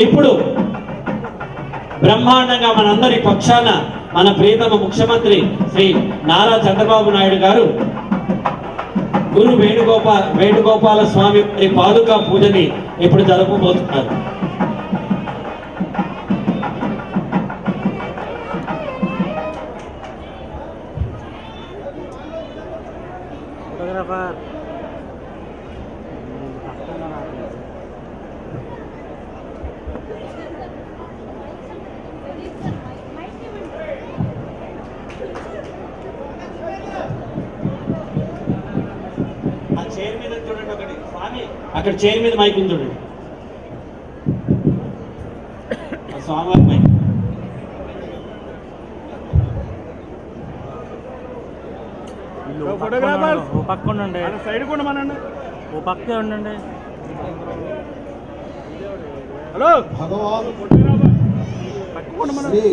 ఇప్పుడు బ్రహ్మాండంగా మనందరి పక్షాన మన ప్రియతమ ముఖ్యమంత్రి శ్రీ నారా చంద్రబాబు నాయుడు గారు గురు వేణుగోపాల స్వామి పాదుకా పూజని ఇప్పుడు జరపబోతున్నారు. అక్కడ చైర్ మీద మైక్ ఉంది చూడండి, స్వామివారి మైక్. ఓ పక్క ఉండండి, సైడ్ కూడా మనండి, ఓ పక్కే ఉండండి. హలో భగవాన్ శ్రీ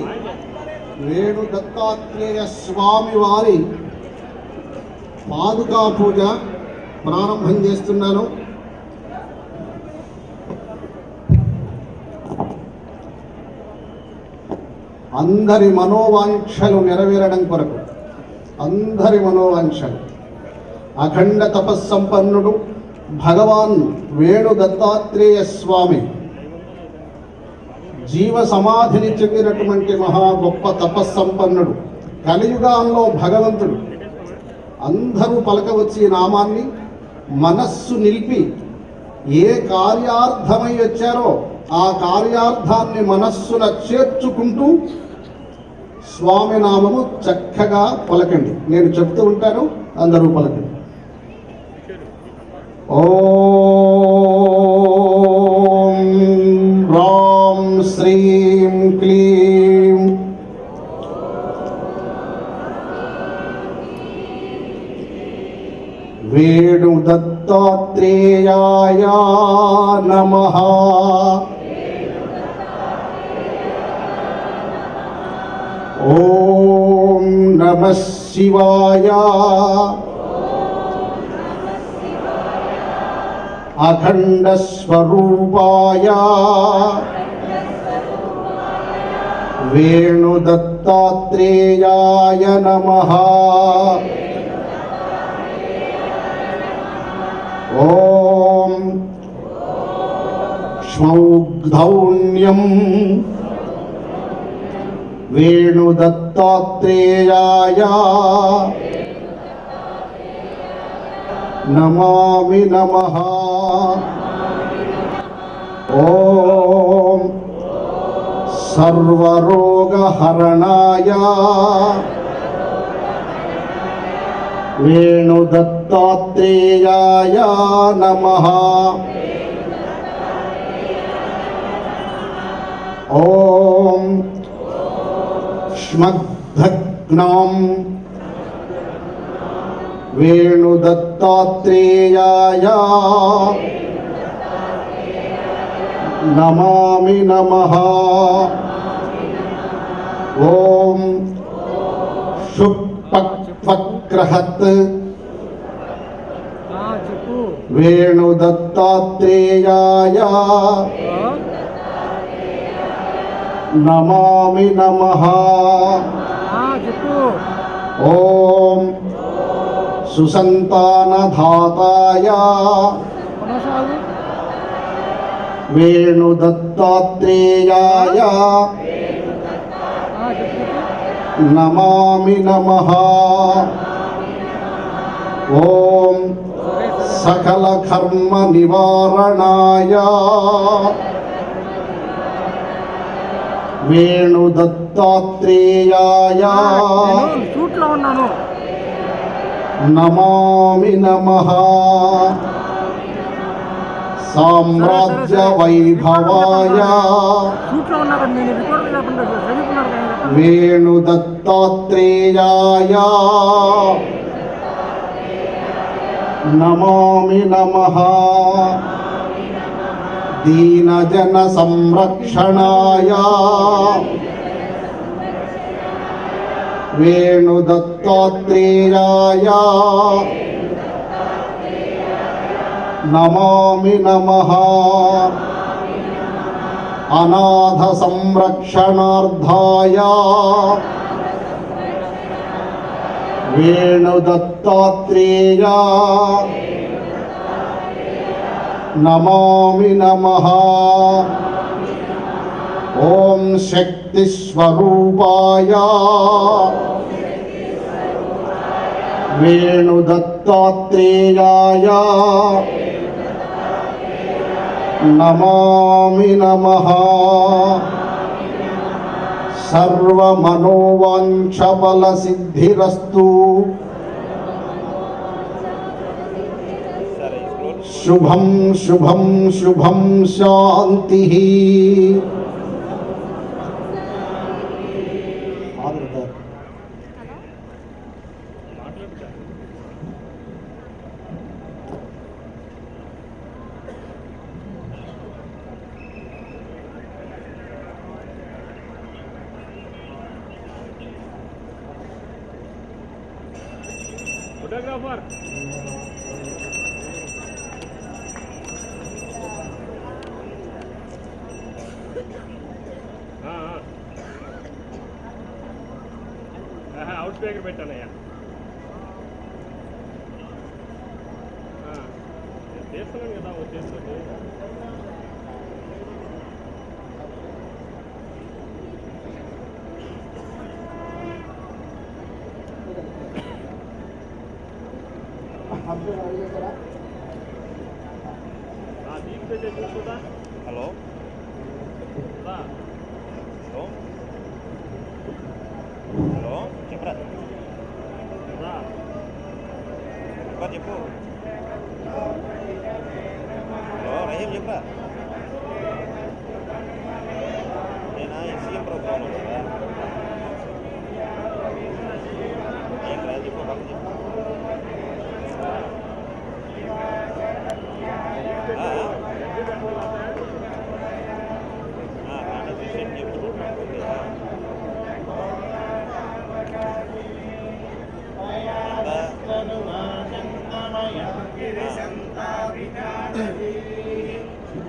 వేణు దత్తాత్రేయ స్వామి వారి పాదుకా పూజ ప్రారంభం చేస్తున్నాను. అందరి మనోవాంఛలు నెరవేరడం కొరకు, అందరి మనోవాంఛలు అఖండ తపస్సంపన్నుడు భగవాన్ వేణు దత్తాత్రేయ స్వామి జీవ సమాధిని చెందినటువంటి మహా గొప్ప తపస్సంపన్నుడు, కలియుగాంలో భగవంతుడు. అందరూ పలకవచ్చి ఈ నామాన్ని, మనస్సు నిలిపి ఏ కార్యార్థమై వచ్చారో ఆ కార్యార్థాన్ని మనస్సున చేర్చుకుంటూ స్వామి నామము చక్కగా పలకండి. నేను చెప్తూ ఉంటాను, అందరూ పలకండి. ఓం రాం శ్రీం క్లీం వేణు దత్తాత్రేయాయ నమః. ఓం నమః శివాయ. అఖండ స్వరూపాయ వేణు దత్తాత్రేయాయ నమః. ఓం శ్మౌగ్ధౌన్యం వేణు దత్తాత్రేయాయ నమామి నమః. ఓం సర్వరోగహరణాయ వేణు దత్తాత్రేయాయ నమః. ఓం శ్మగ్ధగ్నాం వేణు దత్తాత్రేయాయ నమామి నమః. ఓం శుక్పక్వగ్రహత్ వేణు దత్తాత్రేయాయ నమామి నమః. ఓం సుసంతానధాతాయ వేణు దత్తాత్రేయాయ నమామి నమః. ఓం సకల కర్మ నివారణాయ వేణు దత్తాత్రేయాయ నమామి నమః. సామ్రాజ్య వైభవాయ వేణు దత్తాత్రేయాయ నమామి నమః. దీనజన సంరక్షణాయ వేణు దత్తాత్రేయాయ నమామి నమః. అనాథ సంరక్షణార్థాయ వేణుదత్తాత్రేయ నమామి నమః. ఓం శక్తి స్వరూపాయ వేణుదత్తాత్రేయాయ నమామి నమః. సర్వమనోవాంఛఫలసిద్ధిరస్తు. శుభం శుభం శుభం శాంతి. ఫోటోగ్రాఫర్ అవుట్ స్పీకర్ పెట్టానయ్యా. చేస్తున్నాను కదా వచ్చేస్తుంది. హలో హలో హలో చెప్పరా చెప్పు. హలో రహీం చెప్పరా. నేనా సీఎం ప్రోగ్రామ్ కదా ఏంట్రా చెప్పు బాబు చెప్పు.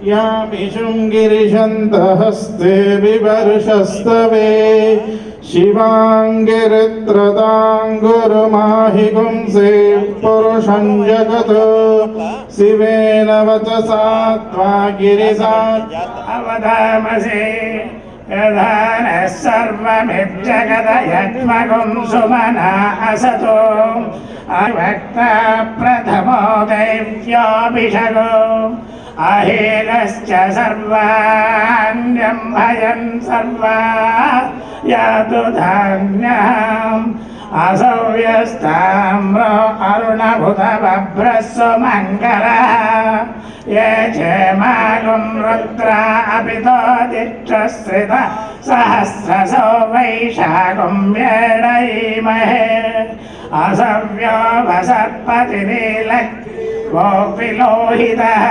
यामि शृङ्गिरिशन्तहस्ते विवर्षस्तवे शिवाङ्गिरित्रदाङ्गुरुमाहि पुंसे पुरुषं जगत् शिवेन वचसा त्वा गिरिसा अवधामसे यथा नः सर्वमिज्जगदयत्मगुं सुमना असतो अभक्ता प्रथमो दैव्योऽभिषगो अहेलश्च सर्वाण्यं भयन् सर्वा यातु धान्यम् असौ यस्ताम्रो अरुणभुतबभ्रस्व मङ्गलः ये क्षेमागुं रुद्रा अपि तोदिक्षश्रित सहस्रसो वैशाखुं वेडयीमहे असव्यो वसर्पतिनीलः गोपिलोहितः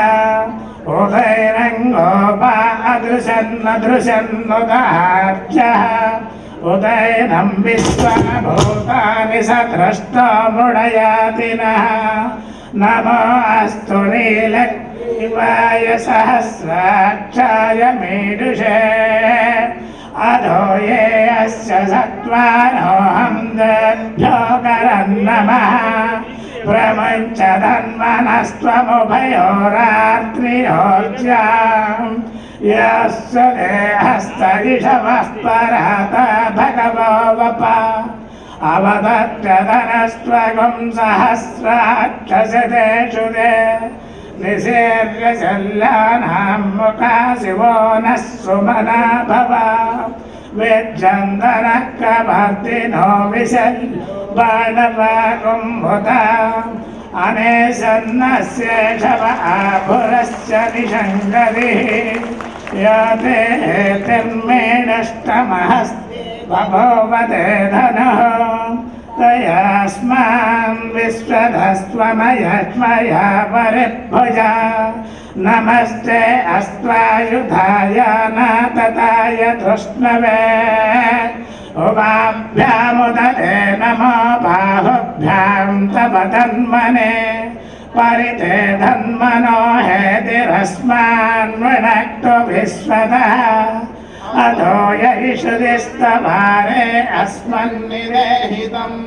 उदयरङ्गोपा अदृशन्नदृशन्नुदार्चः उदयनं विश्वभूतानि सद्रष्टो मृडयातिनः नमो अस्तु नीलग्रीवाय सहस्राक्षाय मीडुषे अधो ये अस्य सत्त्वानोऽहं तेभ्यो करन्नमः प्रमुञ्च तन्मनस्त्वमुभयोरात्रियोज्याम् यस्य देहस्तरिषवः पराता भगवो वप अवदत्यधनस्त्वगुं सहस्राक्षसतेषु ते निसेर्य शल्यानां मुखा शिवो नः सुमना भव वेज्जन्दनः कवर्तिनो विशल् बाणवाकुम्भुता अनेशन्नस्येषव आभुरश्च निषङ्गरिः याते तिर्मेणष्टमहस्ति बभूवते धनुः तयास्मान् विश्वधस्त्वमयश्मया परिभुजा नमस्ते अस्त्वायुधाय नातताय धृष्णवे उमाभ्यामुदते नमो बाहुभ्यां तव तन्मने परिते धन्मनो हेतिरस्मान्वनक्तो विश्वतः अधो यैषुदिस्तभारे अस्मन्निदेहितम्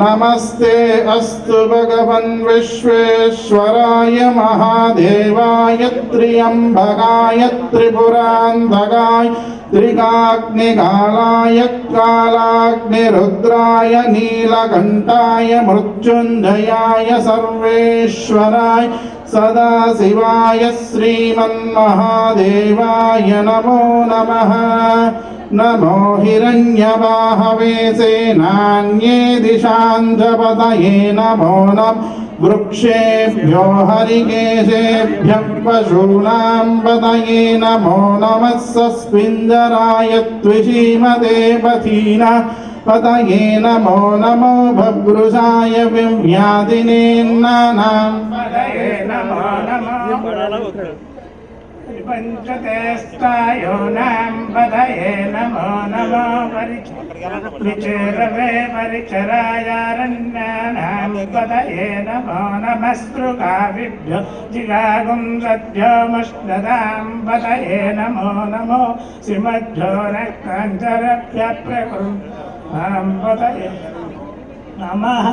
नमस्ते अस्तु भगवन् विश्वेश्वराय महादेवाय त्र्यम्बकाय त्रिपुरान्धकाय त्रिकाग्निकालाय कालाग्निरुद्राय नीलकण्ठाय मृत्युञ्जयाय सर्वेश्वराय सदाशिवाय श्रीमन्महादेवाय नमो नमः। नमो हिरण्यवाहवे सेनान्ये दिशाञ्जपतये नमो नमः। वृक्षेभ्यो हरिकेशेभ्यः पशूनां पतये नमो नमः। सस्मिञ्जराय त्विषीमते पथीना पतये नमो नमो। भवृषाय विव्याधिनेन्नानां पतये नमो नमः। पंचतेस्तायोनां पतये नमो नमो। परिचरवे परिचरायारण्यानां पतये नमो नमः। स्पृगाविभ्यो जिगागुं सद्योमुष्णदां पतये नमो नमो। श्रीमद्भ्यो रक्ताञ्जरभ्यः प्रकृतां पतये नमः।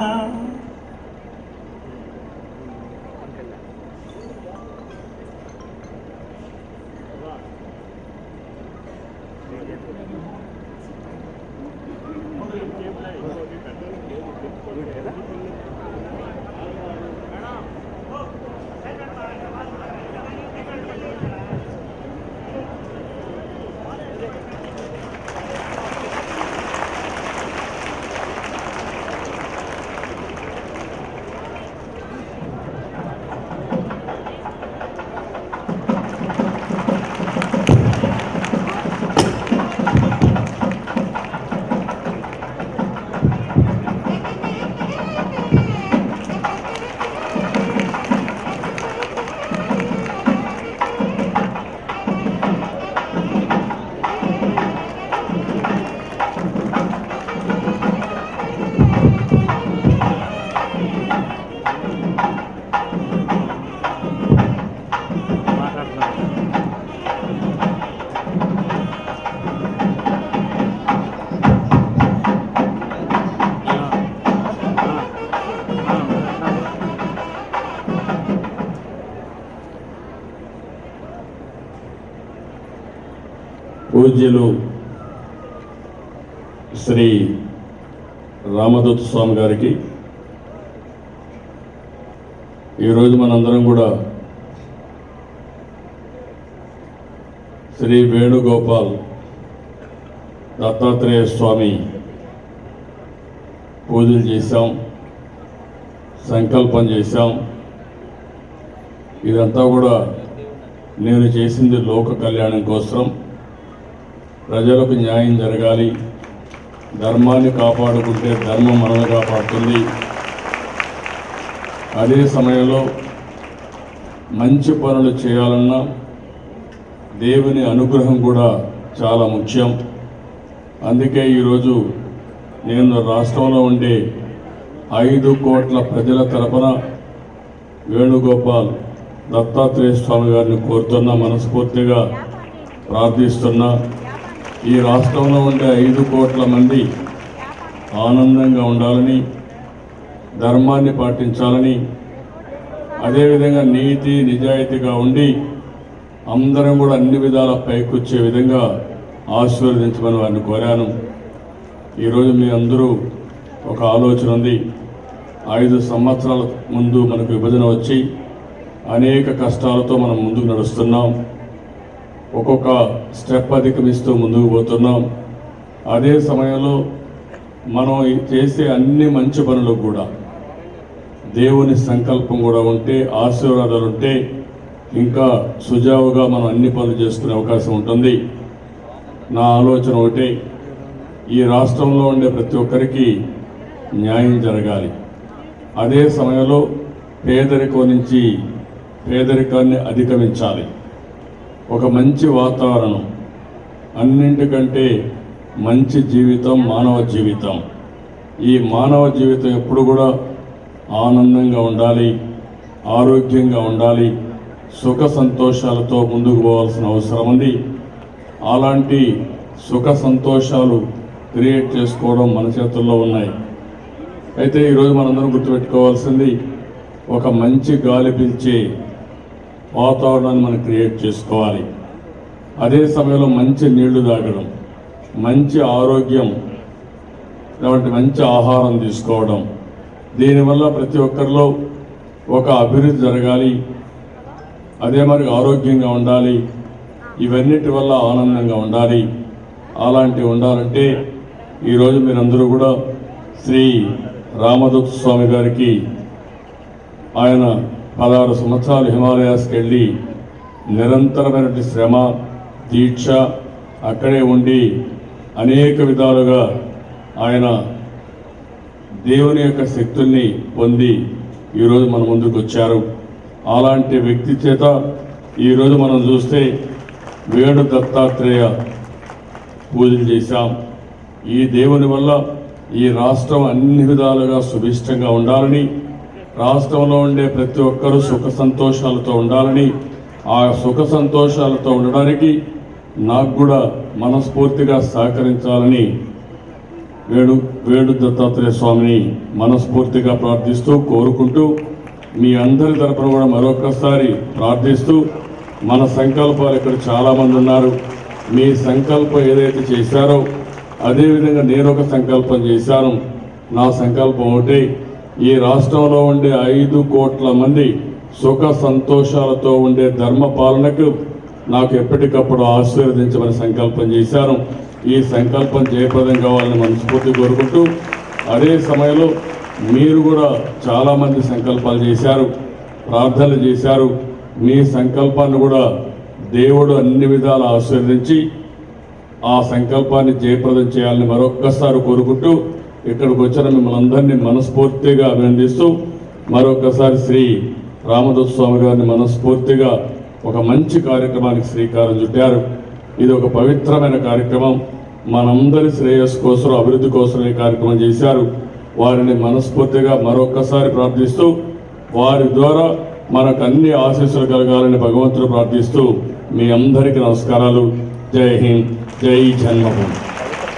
పూజ్యులు శ్రీ రామదూత స్వామి గారికి ఈరోజు మనందరం కూడా శ్రీ వేణుగోపాల్ దత్తాత్రేయ స్వామి పూజలు చేశాం, సంకల్పం చేశాం. ఇదంతా కూడా నేను చేసింది లోక కళ్యాణం కోసం, ప్రజలకు న్యాయం జరగాలి, ధర్మాన్ని కాపాడుకుంటే ధర్మం మనల్ని కాపాడుతుంది. అదే సమయంలో మంచి పనులు చేయాలన్నా దేవుని అనుగ్రహం కూడా చాలా ముఖ్యం. అందుకే ఈరోజు నేను రాష్ట్రంలో ఉండే 5 కోట్ల ప్రజల తరపున వేణుగోపాల్ దత్తాత్రేయ స్వామి గారిని కోరుతున్నా, మనస్ఫూర్తిగా ప్రార్థిస్తున్నా. ఈ రాష్ట్రంలో ఉండే 5 కోట్ల మంది ఆనందంగా ఉండాలని, ధర్మాన్ని పాటించాలని, అదేవిధంగా నీతి నిజాయితీగా ఉండి అందరం కూడా అన్ని విధాల పైకొచ్చే విధంగా ఆశీర్వదించమని వారిని కోరాను. ఈరోజు మీ అందరూ ఒక ఆలోచన ఉంది. 5 సంవత్సరాల ముందు మనకు విభజన వచ్చి అనేక కష్టాలతో మనం ముందుకు నడుస్తున్నాం. ఒక్కొక్క స్టెప్ అధిగమిస్తూ ముందుకు పోతున్నాం. అదే సమయంలో మనం చేసే అన్ని మంచి పనులు కూడా దేవుని సంకల్పం కూడా ఉంటే, ఆశీర్వాదాలు ఉంటే ఇంకా సుజావుగా మనం అన్ని పనులు చేసుకునే అవకాశం ఉంటుంది. నా ఆలోచన ఒకటే, ఈ రాష్ట్రంలో ఉండే ప్రతి ఒక్కరికి న్యాయం జరగాలి. అదే సమయంలో పేదరికం నుంచి పేదరికాన్ని అధిగమించాలి. ఒక మంచి వాతావరణం, అన్నింటికంటే మంచి జీవితం మానవ జీవితం. ఈ మానవ జీవితం ఎప్పుడు కూడా ఆనందంగా ఉండాలి, ఆరోగ్యంగా ఉండాలి, సుఖ సంతోషాలతో ముందుకు పోవాల్సిన అవసరం ఉంది. అలాంటి సుఖ సంతోషాలు క్రియేట్ చేసుకోవడం మన చేతుల్లో ఉన్నాయి. అయితే ఈరోజు మనందరం గుర్తుపెట్టుకోవాల్సింది, ఒక మంచి గాలి పీల్చే వాతావరణాన్ని మనం క్రియేట్ చేసుకోవాలి. అదే సమయంలో మంచి నీళ్లు తాగడం, మంచి ఆరోగ్యం, కాబట్టి మంచి ఆహారం తీసుకోవడం, దీనివల్ల ప్రతి ఒక్కరిలో ఒక అభివృద్ధి జరగాలి. అదే మరి ఆరోగ్యంగా ఉండాలి, ఇవన్నిటి వల్ల ఆనందంగా ఉండాలి. అలాంటివి ఉండాలంటే ఈరోజు మీరందరూ కూడా శ్రీ రామదూత స్వామి గారికి ఆయన 16 సంవత్సరాలు హిమాలయాస్కి వెళ్ళి నిరంతరమైన శ్రమ దీక్ష అక్కడే ఉండి అనేక విధాలుగా ఆయన దేవుని యొక్క శక్తుల్ని పొంది ఈరోజు మన ముందుకు వచ్చారు. అలాంటి వ్యక్తి చేత ఈరోజు మనం చూస్తే వేణు దత్తాత్రేయ పూజలు చేశాం. ఈ దేవుని వల్ల ఈ రాష్ట్రం అన్ని విధాలుగా సుభిష్టంగా ఉండాలని, రాష్ట్రంలో ఉండే ప్రతి ఒక్కరూ సుఖ సంతోషాలతో ఉండాలని, ఆ సుఖ సంతోషాలతో ఉండడానికి నాకు కూడా మనస్ఫూర్తిగా సహకరించాలని వేణు దత్తాత్రేయ స్వామిని మనస్ఫూర్తిగా ప్రార్థిస్తూ కోరుకుంటూ, మీ అందరి తరపున కూడా మరొకసారి ప్రార్థిస్తూ, మన సంకల్పాలు ఇక్కడ చాలామంది ఉన్నారు. మీ సంకల్పం ఏదైతే చేశారో అదేవిధంగా నేను ఒక సంకల్పం చేశాను. నా సంకల్పం ఒకటే, ఈ రాష్ట్రంలో ఉండే 5 కోట్ల మంది సుఖ సంతోషాలతో ఉండే ధర్మ పాలనకు నాకు ఎప్పటికప్పుడు ఆశీర్వదించమని సంకల్పం చేశాను. ఈ సంకల్పం జయప్రదం కావాలని మనస్ఫూర్తి కోరుకుంటూ, అదే సమయంలో మీరు కూడా చాలామంది సంకల్పాలు చేశారు, ప్రార్థనలు చేశారు. మీ సంకల్పాన్ని కూడా దేవుడు అన్ని విధాలు ఆశీర్వదించి ఆ సంకల్పాన్ని జయప్రదం చేయాలని మరొక్కసారి కోరుకుంటూ, ఇక్కడికి వచ్చిన మిమ్మల్ని అందరినీ మనస్ఫూర్తిగా అభినందిస్తూ, మరొకసారి శ్రీ రామదూత స్వామి గారిని మనస్ఫూర్తిగా ఒక మంచి కార్యక్రమానికి శ్రీకారం చుట్టారు. ఇది ఒక పవిత్రమైన కార్యక్రమం, మనందరి శ్రేయస్సు కోసం, అభివృద్ధి కోసం ఈ కార్యక్రమం చేశారు. వారిని మనస్ఫూర్తిగా మరొక్కసారి ప్రార్థిస్తూ, వారి ద్వారా మనకు అన్ని ఆశీస్సులు కలగాలని భగవంతుడు ప్రార్థిస్తూ, మీ అందరికీ నమస్కారాలు. జై హింద్, జై జన్మభూమి.